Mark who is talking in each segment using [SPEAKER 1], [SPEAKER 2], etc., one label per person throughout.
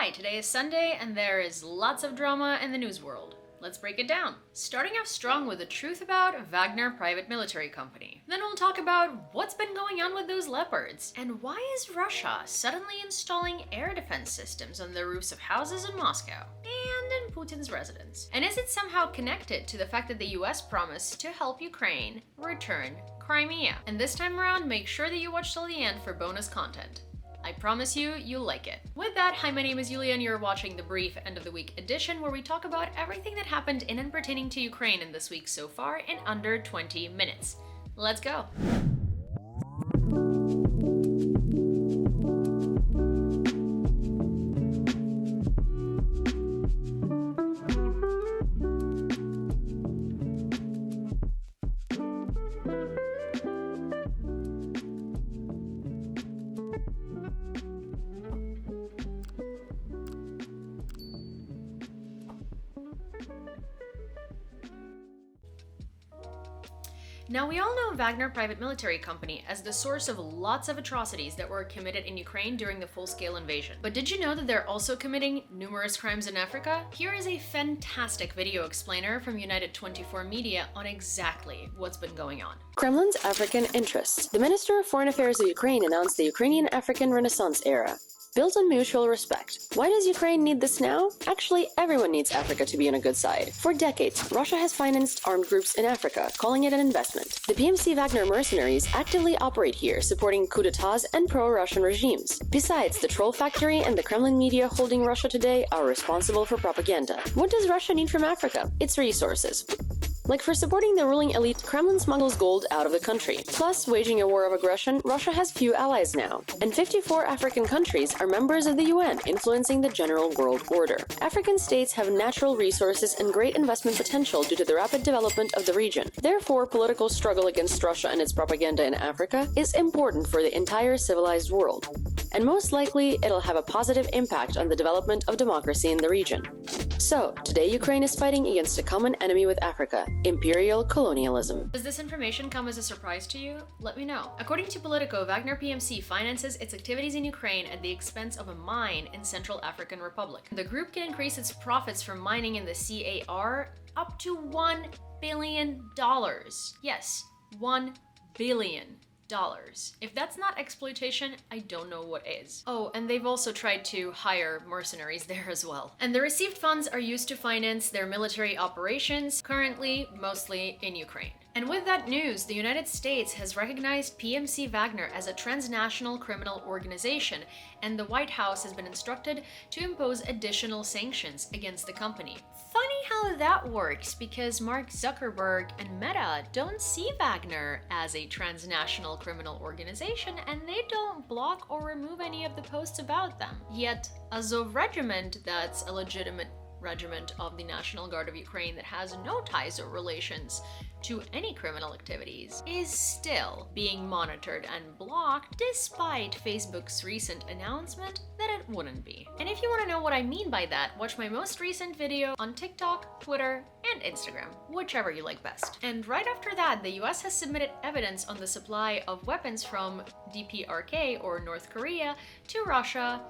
[SPEAKER 1] Hi, today is Sunday and there is lots of drama in the news world. Let's break it down. Starting off strong with the truth about Wagner Private Military Company. Then we'll talk about what's been going on with those leopards, and why is Russia suddenly installing air defense systems on the roofs of houses in Moscow and in Putin's residence. And is it somehow connected to the fact that the US promised to help Ukraine return Crimea? And this time around, make sure that you watch till the end for bonus content. I promise you, you'll like it. With that, hi, my name is Yewleea and you're watching the brief end of the week edition where we talk about everything that happened in and pertaining to Ukraine in this week so far in under 20 minutes. Let's go. Now, we all know Wagner Private Military Company as the source of lots of atrocities that were committed in Ukraine during the full-scale invasion. But did you know that they're also committing numerous crimes in Africa? Here is a fantastic video explainer from United 24 Media on exactly what's been going on.
[SPEAKER 2] Kremlin's African interests. The Minister of Foreign Affairs of Ukraine announced the Ukrainian-African Renaissance era, built on mutual respect. Why does Ukraine need this now? Actually, everyone needs Africa to be on a good side. For decades, Russia has financed armed groups in Africa, calling it an investment. The PMC Wagner mercenaries actively operate here, supporting coups d'etats and pro-Russian regimes. Besides, the troll factory and the Kremlin media holding Russia today are responsible for propaganda. What does Russia need from Africa? Its resources. Like for supporting the ruling elite, Kremlin smuggles gold out of the country. Plus, waging a war of aggression, Russia has few allies now. And 54 African countries are members of the UN, influencing the general world order. African states have natural resources and great investment potential due to the rapid development of the region. Therefore, political struggle against Russia and its propaganda in Africa is important for the entire civilized world. And most likely, it'll have a positive impact on the development of democracy in the region. So, today Ukraine is fighting against a common enemy with Africa, imperial colonialism.
[SPEAKER 1] Does this information come as a surprise to you? Let me know. According to Politico, Wagner PMC finances its activities in Ukraine at the expense of a mine in Central African Republic. The group can increase its profits from mining in the CAR up to $1 billion. Yes, $1 billion. If that's not exploitation, I don't know what is. Oh, and they've also tried to hire mercenaries there as well. And the received funds are used to finance their military operations, currently mostly in Ukraine. And with that news, the United States has recognized PMC Wagner as a transnational criminal organization, and the White House has been instructed to impose additional sanctions against the company. Funny how that works, because Mark Zuckerberg and Meta don't see Wagner as a transnational criminal organization, and they don't block or remove any of the posts about them. Yet, Azov Regiment, that's a legitimate regiment of the National Guard of Ukraine that has no ties or relations to any criminal activities, is still being monitored and blocked despite Facebook's recent announcement that it wouldn't be. And if you want to know what I mean by that, watch my most recent video on TikTok, Twitter, and Instagram, whichever you like best. And right after that, the US has submitted evidence on the supply of weapons from DPRK, or North Korea, to Russia,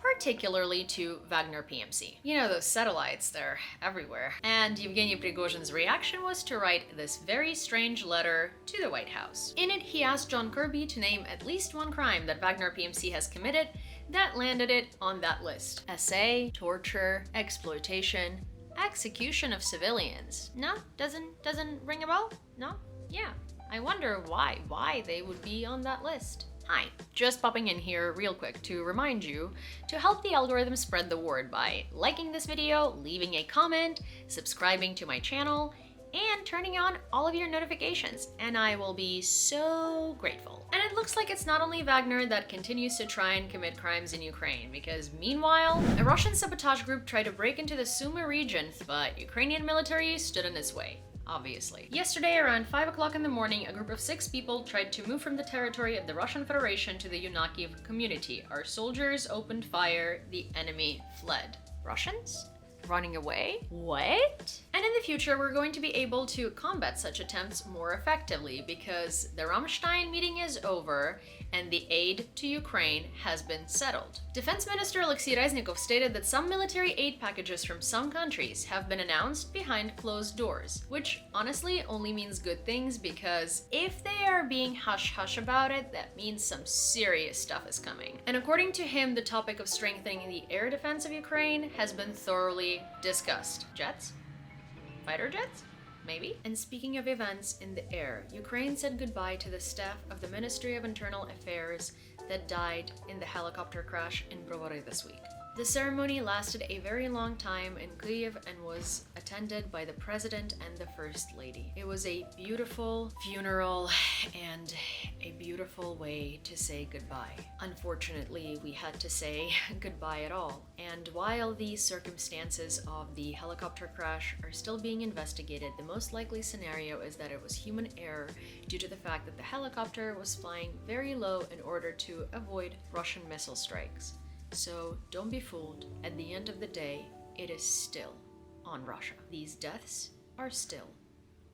[SPEAKER 1] particularly to Wagner PMC. You know, those satellites, they're everywhere. And Yevgeny Prigozhin's reaction was to write this very strange letter to the White House. In it, he asked John Kirby to name at least one crime that Wagner PMC has committed that landed it on that list. SA, torture, exploitation, execution of civilians. No? Doesn't ring a bell? No? Yeah. I wonder why they would be on that list. Hi, just popping in here real quick to remind you to help the algorithm spread the word by liking this video, leaving a comment, subscribing to my channel, and turning on all of your notifications, and I will be so grateful. And it looks like it's not only Wagner that continues to try and commit crimes in Ukraine, because meanwhile, a Russian sabotage group tried to break into the Sumy region, but Ukrainian military stood in its way. Obviously. Yesterday, around 5 o'clock in the morning, a group of 6 people tried to move from the territory of the Russian Federation to the Yunakiv community. Our soldiers opened fire, the enemy fled. Russians? running away? What? And in the future, we're going to be able to combat such attempts more effectively because the Rammstein meeting is over and the aid to Ukraine has been settled. Defense Minister Alexei Reznikov stated that some military aid packages from some countries have been announced behind closed doors, which honestly only means good things because if they are being hush-hush about it, that means some serious stuff is coming. And according to him, the topic of strengthening the air defense of Ukraine has been thoroughly discussed. Jets? Fighter jets? Maybe? And speaking of events in the air, Ukraine said goodbye to the staff of the Ministry of Internal Affairs that died in the helicopter crash in Brovary this week. The ceremony lasted a very long time in Kyiv and was attended by the President and the First Lady. It was a beautiful funeral and a beautiful way to say goodbye. Unfortunately, we had to say goodbye at all. And while the circumstances of the helicopter crash are still being investigated, the most likely scenario is that it was human error due to the fact that the helicopter was flying very low in order to avoid Russian missile strikes. So don't be fooled. At the end of the day, it is still on Russia. These deaths are still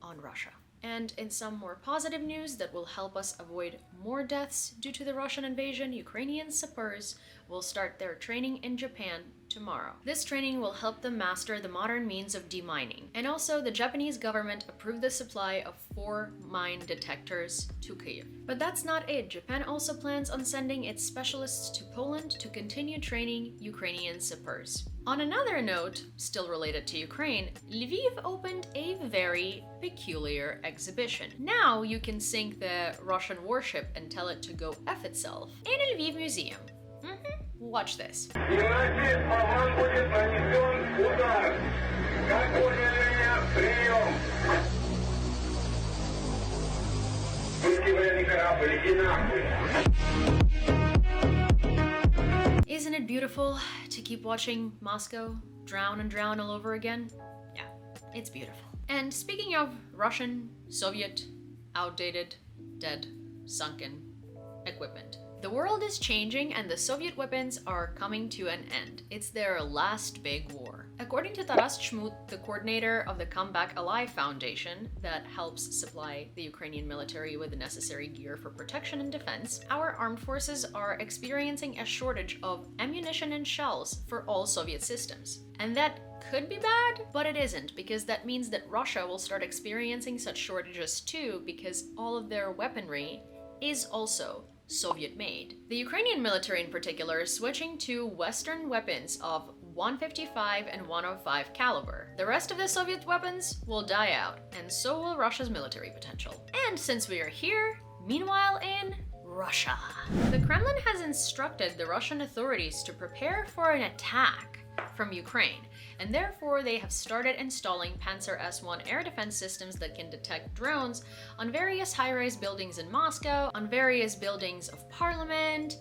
[SPEAKER 1] on Russia. And in some more positive news that will help us avoid more deaths due to the Russian invasion, Ukrainian sappers will start their training in Japan tomorrow. This training will help them master the modern means of demining. And also, the Japanese government approved the supply of 4 mine detectors to Kyiv. But that's not it. Japan also plans on sending its specialists to Poland to continue training Ukrainian sappers. On another note, still related to Ukraine, Lviv opened a very peculiar exhibition. Now you can sink the Russian warship and tell it to go F itself in a Lviv museum. Watch this. Isn't it beautiful to keep watching Moscow drown and drown all over again? Yeah, it's beautiful. And speaking of Russian, Soviet, outdated, dead, sunken equipment, the world is changing and the Soviet weapons are coming to an end. It's their last big war. According to Taras Chmut, the coordinator of the Comeback Alive Foundation that helps supply the Ukrainian military with the necessary gear for protection and defense, our armed forces are experiencing a shortage of ammunition and shells for all Soviet systems. And that could be bad, but it isn't, because that means that Russia will start experiencing such shortages too, because all of their weaponry is also Soviet-made. The Ukrainian military in particular is switching to Western weapons of 155 and 105 caliber. The rest of the Soviet weapons will die out, and so will Russia's military potential. And since we are here, meanwhile in Russia, the Kremlin has instructed the Russian authorities to prepare for an attack from Ukraine, and therefore they have started installing Panzer S-1 air defense systems that can detect drones on various high-rise buildings in Moscow, on various buildings of parliament,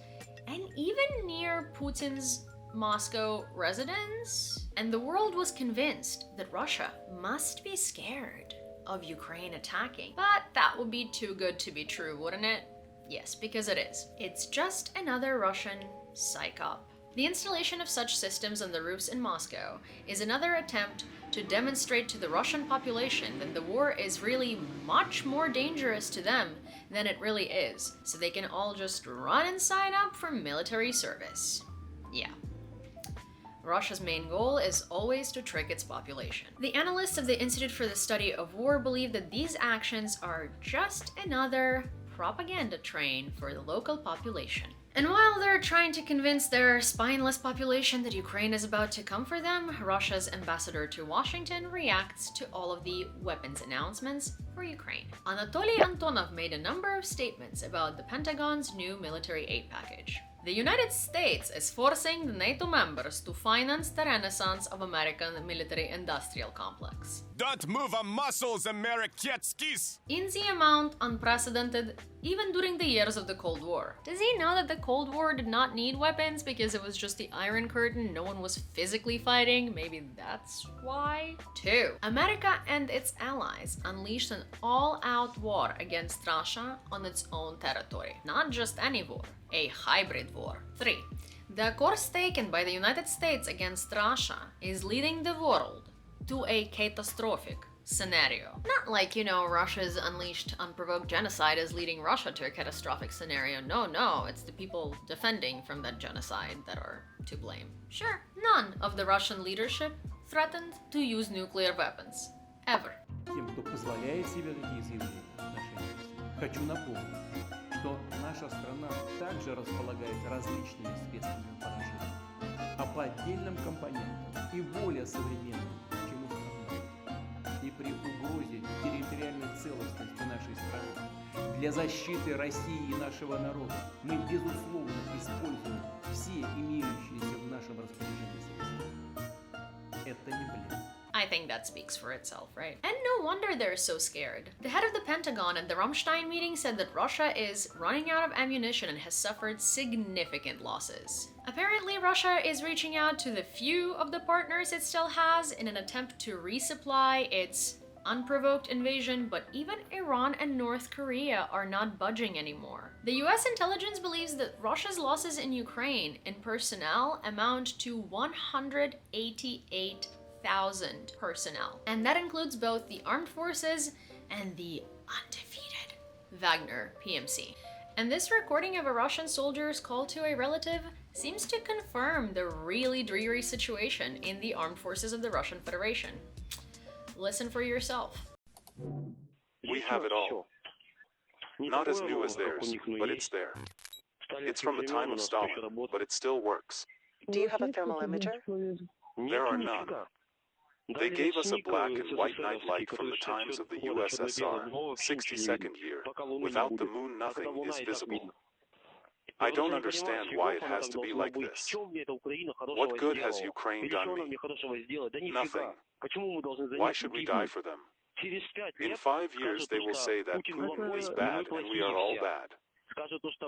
[SPEAKER 1] and even near Putin's Moscow residence. And the world was convinced that Russia must be scared of Ukraine attacking. But that would be too good to be true, wouldn't it? Yes, because it is. It's just another Russian psyop. The installation of such systems on the roofs in Moscow is another attempt to demonstrate to the Russian population that the war is really much more dangerous to them than it really is, so they can all just run and sign up for military service. Yeah. Russia's main goal is always to trick its population. The analysts of the Institute for the Study of War believe that these actions are just another propaganda train for the local population. And while they're trying to convince their spineless population that Ukraine is about to come for them, Russia's ambassador to Washington reacts to all of the weapons announcements for Ukraine. Anatoly Antonov made a number of statements about the Pentagon's new military aid package. The United States is forcing the NATO members to finance the renaissance of American military-industrial complex.
[SPEAKER 3] Don't move our muscles, Ameriketskis!
[SPEAKER 1] In the amount unprecedented even during the years of the Cold War. Does he know that the Cold War did not need weapons because it was just the Iron Curtain, no one was physically fighting? Maybe that's why? 2. America and its allies unleashed an all-out war against Russia on its own territory. Not just any war, a hybrid war. 3. The course taken by the United States against Russia is leading the world to a catastrophic scenario. Not like, Russia's unleashed unprovoked genocide is leading Russia to a catastrophic scenario. No, it's the people defending from that genocide that are to blame. Sure, none of the Russian leadership threatened to use nuclear weapons. Ever.
[SPEAKER 4] Тем, кто позволяет себе такие заявления в отношении России. Хочу напомнить, что наша страна также располагает различными средствами поражения, а по отдельным компонентам и более современным, чем у страны. И при угрозе территориальной целостности нашей страны для защиты России и нашего народа мы, безусловно, используем все имеющиеся в нашем распоряжении средства. Это не блеф.
[SPEAKER 1] I think that speaks for itself, right? And no wonder they're so scared. The head of the Pentagon at the Ramstein meeting said that Russia is running out of ammunition and has suffered significant losses. Apparently, Russia is reaching out to the few of the partners it still has in an attempt to resupply its unprovoked invasion, but even Iran and North Korea are not budging anymore. The US intelligence believes that Russia's losses in Ukraine in personnel amount to 188,000 personnel. And that includes both the armed forces and the undefeated Wagner PMC. And this recording of a Russian soldier's call to a relative seems to confirm the really dreary situation in the armed forces of the Russian Federation. Listen for yourself.
[SPEAKER 5] We have it all. Not as new as theirs, but it's there. It's from the time of Stalin, but it still works.
[SPEAKER 6] Do you have a thermal imager?
[SPEAKER 5] There are none. They gave us a black and white night light from the times of the USSR, 62nd year. Without the moon, nothing is visible. I don't understand why it has to be like this. What good has Ukraine done me? Nothing. Why should we die for them? In 5 years, they will say that Putin is bad and we are all bad.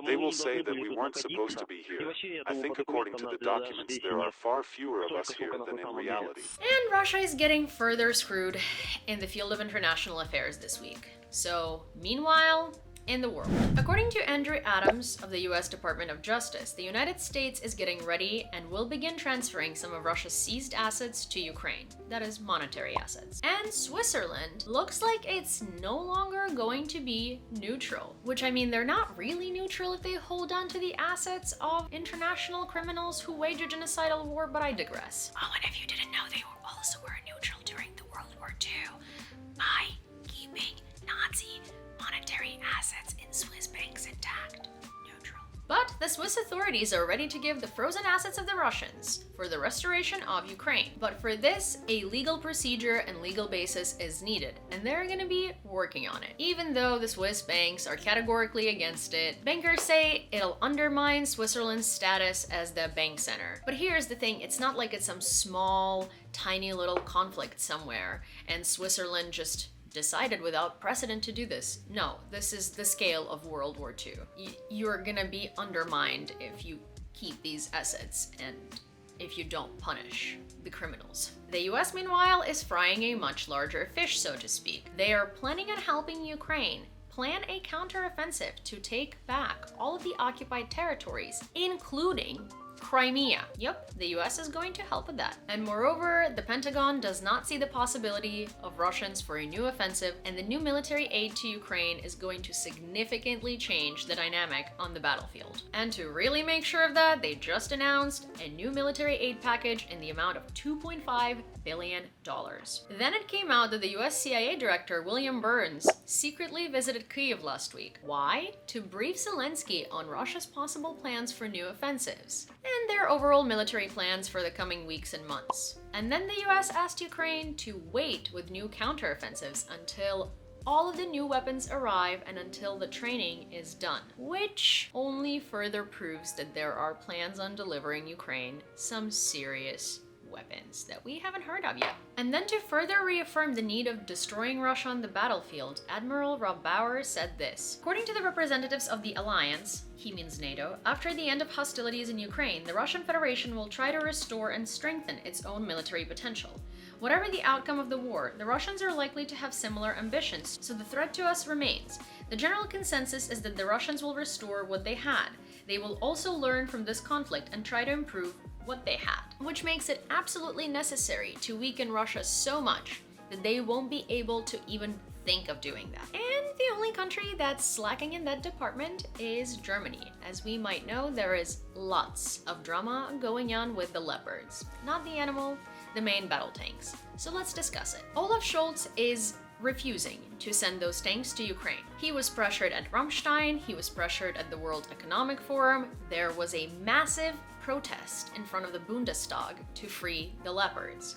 [SPEAKER 5] They will say that we weren't supposed to be here. I think according to the documents, there are far fewer of us here than in reality.
[SPEAKER 1] And Russia is getting further screwed in the field of international affairs this week. So, meanwhile, in the world. According to Andrew Adams of the US Department of Justice, the United States is getting ready and will begin transferring some of Russia's seized assets to Ukraine. That is, monetary assets. And Switzerland looks like it's no longer going to be neutral. Which, I mean, they're not really neutral if they hold on to the assets of international criminals who wage a genocidal war, but I digress. Oh, and if you didn't know, they also were neutral during the World War II by keeping Nazi monetary assets in Swiss banks intact. Neutral. But the Swiss authorities are ready to give the frozen assets of the Russians for the restoration of Ukraine. But for this, a legal procedure and legal basis is needed, and they're going to be working on it. Even though the Swiss banks are categorically against it, bankers say it'll undermine Switzerland's status as the bank center. But here's the thing, it's not like it's some small, tiny little conflict somewhere, and Switzerland just decided without precedent to do this. No, this is the scale of World War II. You're gonna be undermined if you keep these assets and if you don't punish the criminals. The US, meanwhile, is frying a much larger fish, so to speak. They are planning on helping Ukraine plan a counteroffensive to take back all of the occupied territories, including Crimea. Yep, the US is going to help with that. And moreover, the Pentagon does not see the possibility of Russians for a new offensive, and the new military aid to Ukraine is going to significantly change the dynamic on the battlefield. And to really make sure of that, they just announced a new military aid package in the amount of $2.5 billion. Then it came out that the US CIA director, William Burns, secretly visited Kyiv last week. Why? To brief Zelensky on Russia's possible plans for new offensives and their overall military plans for the coming weeks and months. And then the US asked Ukraine to wait with new counteroffensives until all of the new weapons arrive and until the training is done, which only further proves that there are plans on delivering Ukraine some serious weapons that we haven't heard of yet. And then to further reaffirm the need of destroying Russia on the battlefield, Admiral Rob Bauer said this. According to the representatives of the alliance, he means NATO, after the end of hostilities in Ukraine, the Russian Federation will try to restore and strengthen its own military potential. Whatever the outcome of the war, the Russians are likely to have similar ambitions, so the threat to us remains. The general consensus is that the Russians will restore what they had. They will also learn from this conflict and try to improve what they had, which makes it absolutely necessary to weaken Russia so much that they won't be able to even think of doing that. And the only country that's slacking in that department is Germany. As we might know, there is lots of drama going on with the Leopards. Not the animal, the main battle tanks. So let's discuss it. Olaf Scholz is refusing to send those tanks to Ukraine. He was pressured at Ramstein, he was pressured at the World Economic Forum. There was a massive protest in front of the Bundestag to free the Leopards.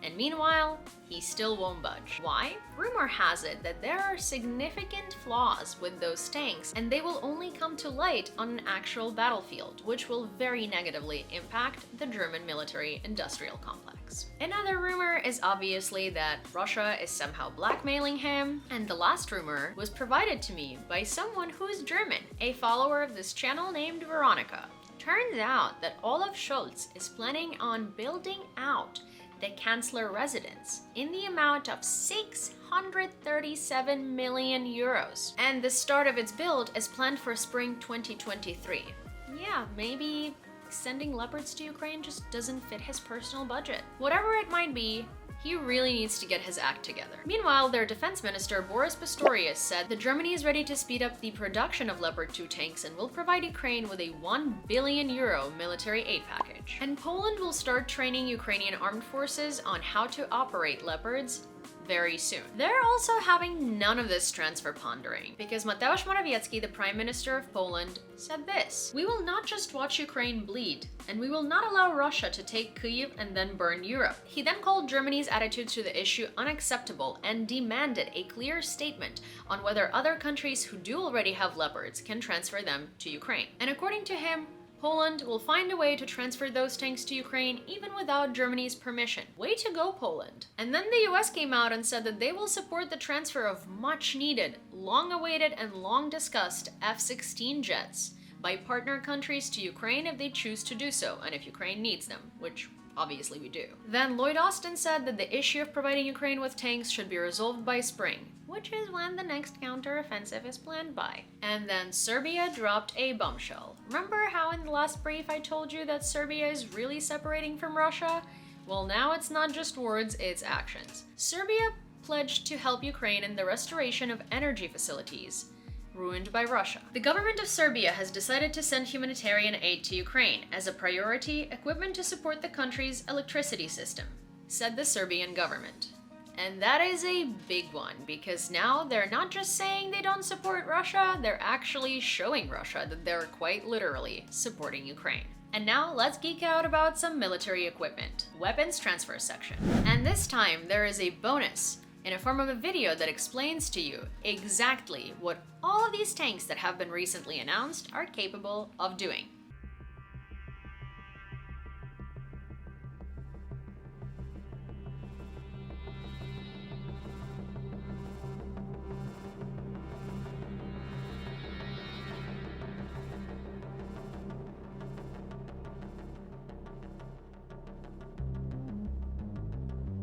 [SPEAKER 1] And meanwhile, he still won't budge. Why? Rumor has it that there are significant flaws with those tanks, and they will only come to light on an actual battlefield, which will very negatively impact the German military-industrial complex. Another rumor is obviously that Russia is somehow blackmailing him, and the last rumor was provided to me by someone who's German, a follower of this channel named Veronica. Turns out that Olaf Scholz is planning on building out the Chancellor residence in the amount of 637 million euros. And the start of its build is planned for spring 2023. Yeah, maybe sending Leopards to Ukraine just doesn't fit his personal budget. Whatever it might be, he really needs to get his act together. Meanwhile, their defense minister Boris Pistorius said that Germany is ready to speed up the production of Leopard 2 tanks and will provide Ukraine with a 1 billion euro military aid package. And Poland will start training Ukrainian armed forces on how to operate Leopards very soon. They're also having none of this transfer pondering, because Mateusz Morawiecki, the Prime Minister of Poland, said this: "We will not just watch Ukraine bleed, and we will not allow Russia to take Kyiv and then burn Europe." He then called Germany's attitude to the issue unacceptable and demanded a clear statement on whether other countries who do already have Leopards can transfer them to Ukraine. And according to him, Poland will find a way to transfer those tanks to Ukraine even without Germany's permission. Way to go, Poland. And then the US came out and said that they will support the transfer of much needed, long awaited, and long discussed F-16 jets by partner countries to Ukraine if they choose to do so, and if Ukraine needs them, which obviously we do. Then Lloyd Austin said that the issue of providing Ukraine with tanks should be resolved by spring, which is when the next counter-offensive is planned by. And then Serbia dropped a bombshell. Remember how in the last brief I told you that Serbia is really separating from Russia? Well, now it's not just words, it's actions. Serbia pledged to help Ukraine in the restoration of energy facilities ruined by Russia. The government of Serbia has decided to send humanitarian aid to Ukraine as a priority, equipment to support the country's electricity system, said the Serbian government. And that is a big one, because now they're not just saying they don't support Russia, they're actually showing Russia that they're quite literally supporting Ukraine. And now let's geek out about some military equipment. Weapons transfer section. And this time there is a bonus in a form of a video that explains to you exactly what all of these tanks that have been recently announced are capable of doing.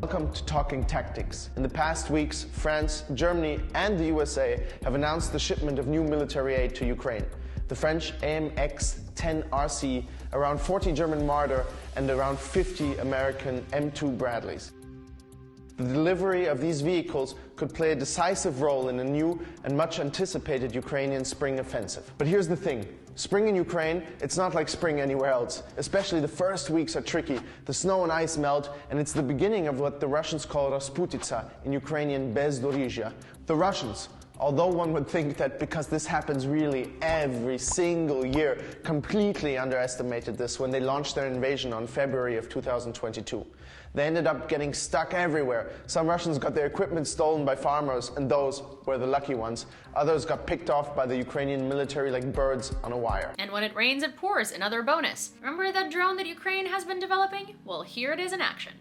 [SPEAKER 7] Welcome to Talking Tactics. In the past weeks, France, Germany, and the USA have announced the shipment of new military aid to Ukraine. The French AMX-10RC, around 40 German Marder, and around 50 American M2 Bradleys. The delivery of these vehicles could play a decisive role in a new and much anticipated Ukrainian spring offensive. But here's the thing. Spring in Ukraine, it's not like spring anywhere else. Especially the first weeks are tricky. The snow and ice melt, and it's the beginning of what the Russians call Rasputitsa, in Ukrainian Bezdorozhye. The Russians, although one would think that because this happens really every single year, completely underestimated this when they launched their invasion on February of 2022. They ended up getting stuck everywhere. Some Russians got their equipment stolen by farmers, and those were the lucky ones. Others got picked off by the Ukrainian military like birds on a wire.
[SPEAKER 1] And when it rains, it pours, another bonus. Remember that drone that Ukraine has been developing? Well, here it is in action.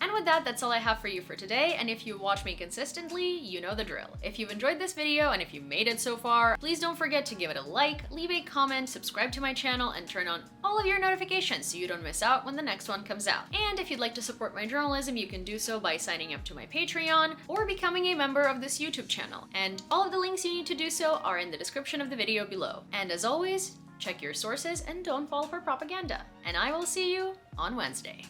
[SPEAKER 1] And with that, that's all I have for you for today, and if you watch me consistently, you know the drill. If you've enjoyed this video, and if you made it so far, please don't forget to give it a like, leave a comment, subscribe to my channel, and turn on all of your notifications so you don't miss out when the next one comes out. And if you'd like to support my journalism, you can do so by signing up to my Patreon or becoming a member of this YouTube channel. And all of the links you need to do so are in the description of the video below. And as always, check your sources and don't fall for propaganda. And I will see you on Wednesday.